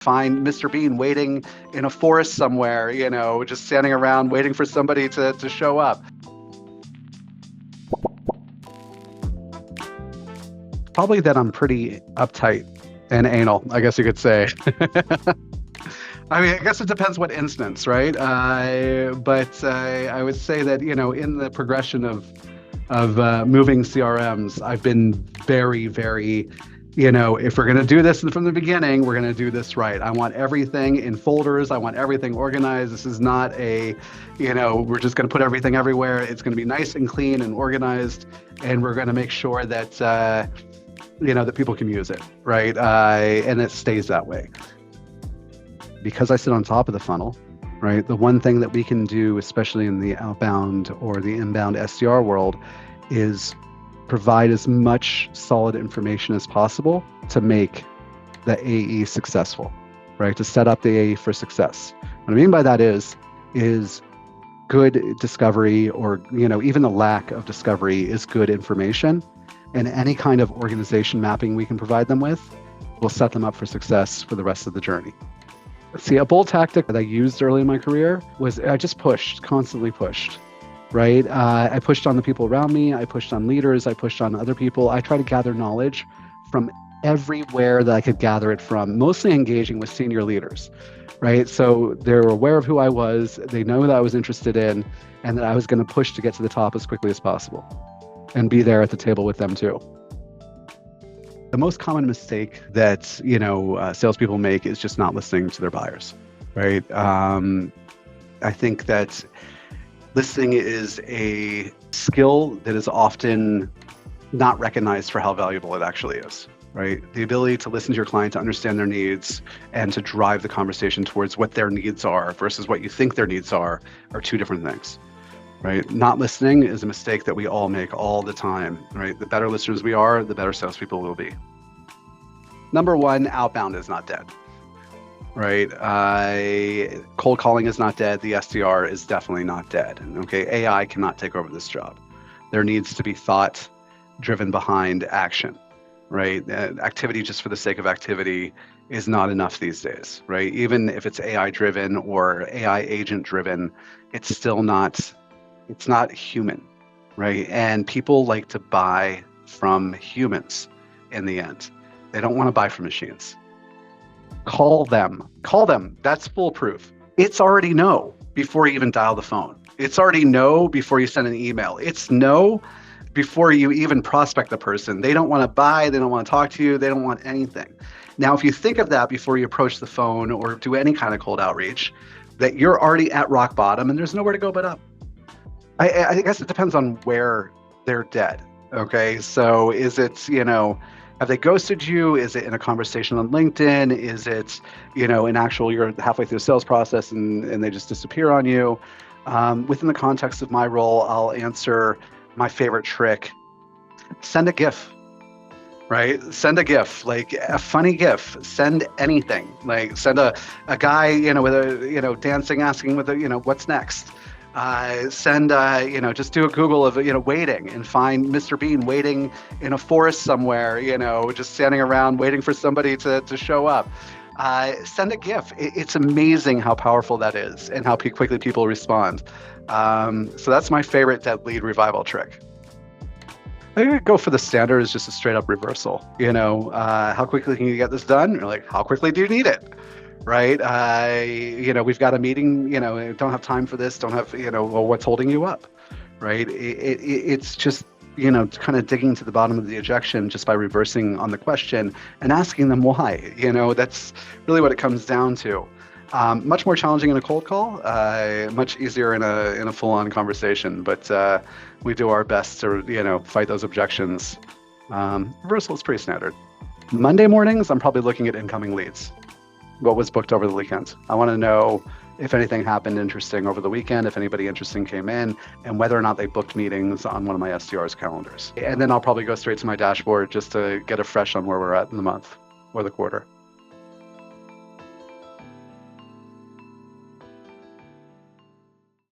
Find Mr.Bean waiting in a forest somewhere, just standing around waiting for somebody to show up. Probably that I'm pretty uptight and anal, I guess you could say. I mean, I guess it depends what instance, right? But I would say that, in the progression of moving CRMs, I've been very, very, if we're going to do this from the beginning, we're going to do this right. I want everything in folders. I want everything organized. This is not we're just going to put everything everywhere. It's going to be nice and clean and organized. And we're going to make sure that, that people can use it, right? And it stays that way. Because I sit on top of the funnel, right? The one thing that we can do, especially in the outbound or the inbound SDR world, is provide as much solid information as possible to make the AE successful, right? To set up the AE for success. What I mean by that is good discovery, or even the lack of discovery is good information, and any kind of organization mapping we can provide them with will set them up for success for the rest of the journey. See, a bold tactic that I used early in my career was I just constantly pushed, right? I pushed on the people around me. I pushed on leaders. I pushed on other people. I tried to gather knowledge from everywhere that I could gather it from, mostly engaging with senior leaders, right? So they were aware of who I was. They know that I was interested in, and that I was going to push to get to the top as quickly as possible and be there at the table with them too. The most common mistake that, salespeople make is just not listening to their buyers, right? I think that listening is a skill that is often not recognized for how valuable it actually is, right? The ability to listen to your client, to understand their needs, and to drive the conversation towards what their needs are versus what you think their needs are two different things. Right? Not listening is a mistake that we all make all the time, right? The better listeners we are, the better salespeople will be. Number one, outbound is not dead, right? Cold calling is not dead. The SDR is definitely not dead. Okay, AI cannot take over this job. There needs to be thought driven behind action, right? Activity just for the sake of activity is not enough these days, right? Even if it's AI driven or AI agent driven, it's still not. It's not human, right? And people like to buy from humans in the end. They don't want to buy from machines. Call them. That's foolproof. It's already no before you even dial the phone. It's already no before you send an email. It's no before you even prospect the person. They don't want to buy. They don't want to talk to you. They don't want anything. Now, if you think of that before you approach the phone or do any kind of cold outreach, that you're already at rock bottom and there's nowhere to go but up. I guess it depends on where they're dead. Okay. So is it, have they ghosted you? Is it in a conversation on LinkedIn? Is it, an actual, you're halfway through the sales process and they just disappear on you? Within the context of my role, I'll answer my favorite trick. Send a GIF, right? Send a GIF, like a funny GIF. Send anything. Like send a guy, with a, dancing, asking with a, what's next? Send, just do a Google of, waiting and find Mr.Bean waiting in a forest somewhere, just standing around waiting for somebody to show up. Send a GIF. It's amazing how powerful that is and how quickly people respond. So that's my favorite dead lead revival trick. I think I'd go for the standard is just a straight up reversal. How quickly can you get this done? Or like, how quickly do you need it? Right? We've got a meeting, don't have time for this, don't have, well, what's holding you up? Right? It's just, kind of digging to the bottom of the ejection just by reversing on the question and asking them why. That's really what it comes down to. Much more challenging in a cold call, much easier in a full-on conversation, but we do our best to, fight those objections. Reversal is pretty standard. Monday mornings, I'm probably looking at incoming leads. What was booked over the weekend. I want to know if anything happened interesting over the weekend, if anybody interesting came in, and whether or not they booked meetings on one of my SDR's calendars. And then I'll probably go straight to my dashboard just to get a fresh on where we're at in the month or the quarter.